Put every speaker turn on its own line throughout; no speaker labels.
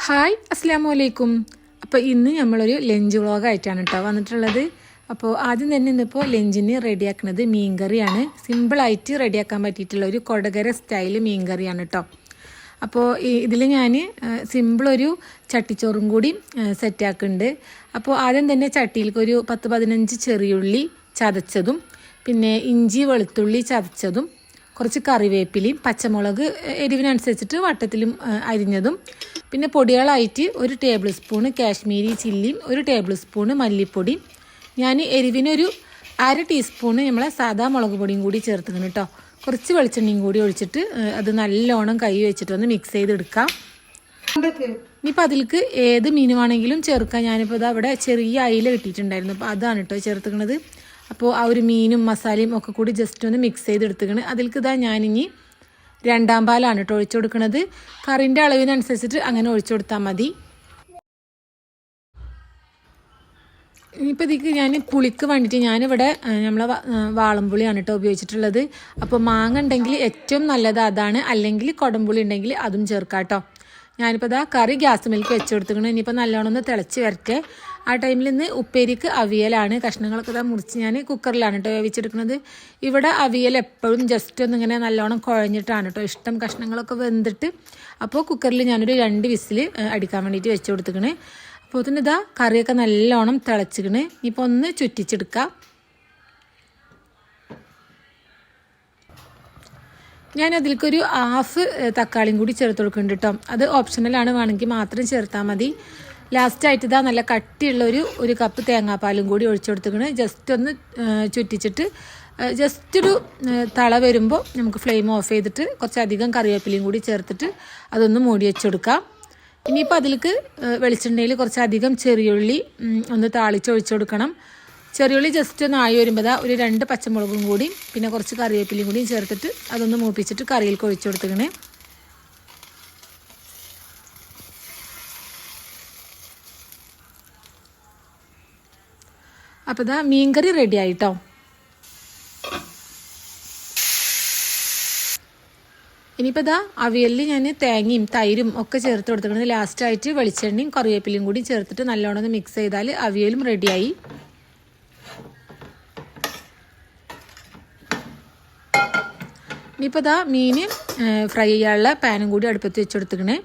Hi അസ്സലാമു അലൈക്കും. അപ്പോൾ ഇന്ന് നമ്മളൊരു ലഞ്ച് വ്ളോഗായിട്ടാണ് കേട്ടോ വന്നിട്ടുള്ളത്. അപ്പോൾ ആദ്യം തന്നെ ഇന്നിപ്പോൾ ലഞ്ചിന് റെഡിയാക്കുന്നത് മീൻകറിയാണ്. സിമ്പിളായിട്ട് റെഡിയാക്കാൻ പറ്റിയിട്ടുള്ള ഒരു കൊടകര സ്റ്റൈൽ മീൻകറിയാണ് കേട്ടോ. അപ്പോൾ ഇതിൽ ഞാൻ സിമ്പിളൊരു ചട്ടിച്ചോറും കൂടി സെറ്റാക്കുന്നുണ്ട്. അപ്പോൾ ആദ്യം തന്നെ ചട്ടിയിലേക്ക് ഒരു 10-15 ചെറിയുള്ളി ചതച്ചതും പിന്നെ ഇഞ്ചി വെളുത്തുള്ളി ചതച്ചതും കുറച്ച് കറിവേപ്പിലയും പച്ചമുളക് എരിവിനനുസരിച്ചിട്ട് വട്ടത്തിലും അരിഞ്ഞതും പിന്നെ പൊടികളായിട്ട് 1 ടേബിൾ സ്പൂണ് കാശ്മീരി ചില്ലിയും 1 ടേബിൾ സ്പൂണ് മല്ലിപ്പൊടി, ഞാൻ എരിവിനൊരു 1/2 ടീസ്പൂണ് നമ്മളെ സാദാ മുളക് പൊടിയും കൂടി ചേർത്തിക്കണം കേട്ടോ. കുറച്ച് വെളിച്ചെണ്ണയും കൂടി ഒഴിച്ചിട്ട് അത് നല്ലോണം കൈ വെച്ചിട്ട് ഒന്ന് മിക്സ് ചെയ്തെടുക്കാം. ഇനിയിപ്പോൾ അതിലേക്ക് ഏത് മീനുവാണെങ്കിലും ചേർക്കാം. ഞാനിപ്പോൾ ഇത് അവിടെ ചെറിയ അയില കിട്ടിയിട്ടുണ്ടായിരുന്നു, അപ്പോൾ അതാണ് കേട്ടോ ചേർത്തിക്കണത്. അപ്പോൾ ആ ഒരു മീനും മസാലയും ഒക്കെ കൂടി ജസ്റ്റ് ഒന്ന് മിക്സ് ചെയ്തെടുത്തുകയാണ്. അതിലേക്ക് ഇതാ ഞാനിനി 2ാം പാലാണ് കേട്ടോ ഒഴിച്ചു കൊടുക്കുന്നത്. കറിൻ്റെ അളവിനനുസരിച്ചിട്ട് അങ്ങനെ ഒഴിച്ചു കൊടുത്താൽ മതി. ഇനിയിപ്പോൾ ഇതിക്ക് ഞാൻ പുളിക്ക് വേണ്ടിയിട്ട് ഞാനിവിടെ നമ്മളെ വാളംപുളിയാണ് കേട്ടോ ഉപയോഗിച്ചിട്ടുള്ളത്. അപ്പോൾ മാങ്ങ ഉണ്ടെങ്കിൽ ഏറ്റവും നല്ലത് അതാണ്, അല്ലെങ്കിൽ കുടംപുളി ഉണ്ടെങ്കിൽ അതും ചേർക്കാം കേട്ടോ. ഞാനിപ്പോൾ ഇതാ കറി ഗ്യാസ് മേലേക്ക് വെച്ച് കൊടുത്തിരിക്കണം. ഇനിയിപ്പോൾ നല്ലോണം ഒന്ന് തിളച്ച് വരട്ടെ. ആ ടൈമിൽ ഇന്ന് ഉപ്പേരിക്ക് അവിയലാണ്. കഷ്ണങ്ങളൊക്കെ ഇതാ മുറിച്ച് ഞാൻ കുക്കറിലാണ് കേട്ടോ വേവിച്ചെടുക്കുന്നത്. ഇവിടെ അവിയൽ എപ്പോഴും ജസ്റ്റ് ഒന്ന് ഇങ്ങനെ നല്ലോണം കുഴഞ്ഞിട്ടാണ് കേട്ടോ ഇഷ്ടം, കഷ്ണങ്ങളൊക്കെ വെന്തിട്ട്. അപ്പോൾ കുക്കറിൽ ഞാനൊരു 2 വിസിൽ അടിക്കാൻ വേണ്ടിയിട്ട് വെച്ച് കൊടുത്തിക്കണേ. അപ്പോൾ തന്നെ ഇതാ കറിയൊക്കെ നല്ലോണം തിളച്ചിക്കണേ. ഇനിയിപ്പോൾ ഒന്ന് ചുറ്റിച്ചെടുക്കാം. ഞാൻ അതിലേക്കൊരു 1/2 തക്കാളിയും കൂടി ചേർത്ത് കൊടുക്കുന്നുണ്ട് കേട്ടോ. അത് ഓപ്ഷണലാണ്, വേണമെങ്കിൽ മാത്രം ചേർത്താൽ മതി. ലാസ്റ്റായിട്ട് ഇതാ നല്ല കട്ടിയുള്ള ഒരു കപ്പ് തേങ്ങാപ്പാലും കൂടി ഒഴിച്ചു കൊടുത്തിക്കണ്. ജസ്റ്റ് ഒന്ന് ചുറ്റിച്ചിട്ട് ജസ്റ്റ് ഒരു തള വരുമ്പോൾ നമുക്ക് ഫ്ലെയിം ഓഫ് ചെയ്തിട്ട് കുറച്ചധികം കറിവേപ്പിലയും കൂടി ചേർത്തിട്ട് അതൊന്ന് മൂടി വെച്ച് കൊടുക്കാം. ഇനിയിപ്പോൾ അതിലേക്ക് വെളിച്ചെണ്ണയിൽ കുറച്ചധികം ചെറിയുള്ളി ഒന്ന് താളിച്ചൊഴിച്ചു കൊടുക്കണം. ചെറിയുള്ളി ജസ്റ്റ് ഒന്ന് ആയി വരുമ്പോൾ ഒരു 2 പച്ചമുളകും കൂടി പിന്നെ കുറച്ച് കറിവേപ്പിലയും കൂടിയും ചേർത്തിട്ട് അതൊന്ന് മൂപ്പിച്ചിട്ട് കറിയിലേക്ക് ഒഴിച്ചു കൊടുത്തിക്കണേ. അപ്പോൾ ഇതാ മീൻകറി റെഡി ആയിട്ടോ. ഇനിയിപ്പോൾ ഇതാ അവിയലിൽ ഞാൻ തേങ്ങയും തൈരും ഒക്കെ ചേർത്ത് കൊടുത്തിട്ടുണ്ട്. ലാസ്റ്റായിട്ട് വെളിച്ചെണ്ണയും കറിവേപ്പിലയും കൂടി ചേർത്തിട്ട് നല്ലോണം ഒന്ന് മിക്സ് ചെയ്താൽ അവിയലും റെഡിയായി. ഇനിയിപ്പോൾ ഇതാ മീൻ ഫ്രൈ ചെയ്യാനുള്ള പാനും കൂടി അടുപ്പത്ത് വെച്ച് കൊടുത്തിക്കണേ.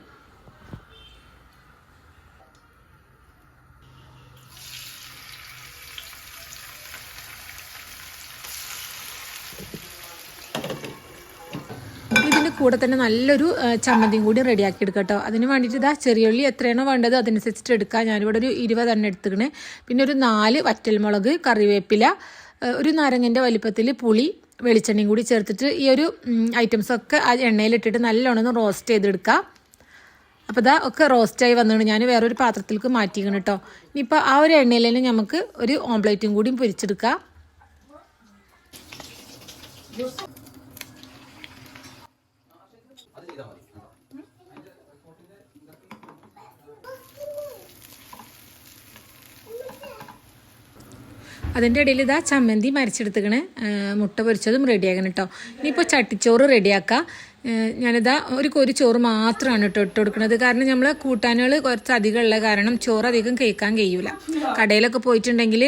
ഇതിൻ്റെ കൂടെ തന്നെ നല്ലൊരു ചമ്മന്തിയും കൂടി റെഡിയാക്കി എടുക്കാം കേട്ടോ. അതിന് വേണ്ടിയിട്ട് ഇതാ ചെറിയുള്ളി എത്രയാണോ വേണ്ടത് അതനുസരിച്ചിട്ട് എടുക്കാം. ഞാനിവിടെ ഒരു 20 എണ്ണം എടുത്തിക്കണേ. പിന്നെ ഒരു 4 വറ്റൽമുളക്, കറിവേപ്പില, ഒരു നാരങ്ങൻ്റെ വലിപ്പത്തിൽ പുളി, വെളിച്ചെണ്ണയും കൂടി ചേർത്തിട്ട് ഈ ഒരു ഐറ്റംസൊക്കെ ആ എണ്ണയിലിട്ടിട്ട് നല്ലോണം ഒന്ന് റോസ്റ്റ് ചെയ്തെടുക്കാം. അപ്പോൾ ഇതാ ഒക്കെ റോസ്റ്റായി വന്നിട്ട് ഞാൻ വേറൊരു പാത്രത്തിലേക്ക് മാറ്റിക്കണം കേട്ടോ. ഇനിയിപ്പോൾ ആ ഒരു എണ്ണയിൽ തന്നെ നമുക്ക് ഒരു ഓംപ്ലേറ്റും കൂടി പൊരിച്ചെടുക്കാം. അതിൻ്റെ ഇടയിൽ ഇതാ ചമ്മന്തി മരിച്ചെടുത്തുക്കണേ. മുട്ട പൊരിച്ചതും റെഡിയാക്കണം കേട്ടോ. ഇനിയിപ്പോൾ ചട്ടിച്ചോറ് റെഡിയാക്കാം. ഞാനിതാ ഒരു ചോറ് മാത്രമാണ് കേട്ടോ ഇട്ട് കൊടുക്കുന്നത്. കാരണം നമ്മൾ കൂട്ടാനുകൾ കുറച്ചധികം ഉള്ള കാരണം ചോറ് അധികം കഴിക്കാൻ കഴിയൂല. കടയിലൊക്കെ പോയിട്ടുണ്ടെങ്കിൽ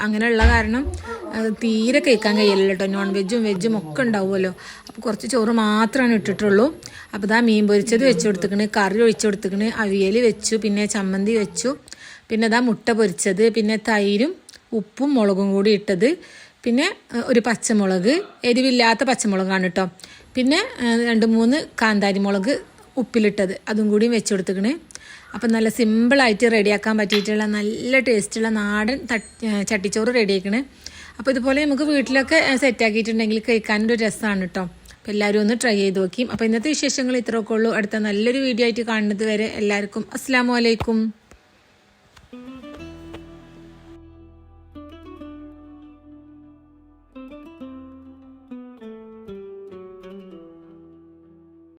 അങ്ങനെയുള്ള കാരണം തീരെ കഴിക്കാൻ കഴിയില്ല കേട്ടോ. നോൺ വെജും വെജും ഒക്കെ ഉണ്ടാവുമല്ലോ. അപ്പോൾ കുറച്ച് ചോറ് മാത്രമാണ് ഇട്ടിട്ടുള്ളൂ. അപ്പോൾ ഇതാ മീൻ പൊരിച്ചത് വെച്ച് കൊടുത്തിക്കണ്, കറി ഒഴിച്ച് കൊടുത്തിക്കണ്, അവിയൽ വെച്ചു, പിന്നെ ചമ്മന്തി വെച്ചു, പിന്നെ ഇതാ മുട്ട പൊരിച്ചത്, പിന്നെ തൈരും ഉപ്പും മുളകും കൂടി ഇട്ടത്, പിന്നെ ഒരു പച്ചമുളക്, എരിവില്ലാത്ത പച്ചമുളകാണ് കേട്ടോ, പിന്നെ 2-3 കാന്താരി മുളക് ഉപ്പിലിട്ടത് അതും കൂടി വെച്ച് കൊടുത്തിക്കണേ. അപ്പം നല്ല സിമ്പിളായിട്ട് റെഡിയാക്കാൻ പറ്റിയിട്ടുള്ള നല്ല ടേസ്റ്റുള്ള നാടൻ ചട്ടിച്ചോറ് റെഡിയാക്കണേ. അപ്പോൾ ഇതുപോലെ നമുക്ക് വീട്ടിലൊക്കെ സെറ്റാക്കിയിട്ടുണ്ടെങ്കിൽ കഴിക്കാനൊരു രസമാണ് കേട്ടോ. അപ്പോൾ എല്ലാവരും ഒന്ന് ട്രൈ ചെയ്ത് നോക്കി. അപ്പോൾ ഇന്നത്തെ വിശേഷങ്ങൾ ഇത്രയൊക്കെ ഉള്ളൂ. അടുത്ത നല്ലൊരു വീഡിയോ ആയിട്ട് കാണുന്നത് വരെ എല്ലാവർക്കും അസ്സലാമു അലൈക്കും.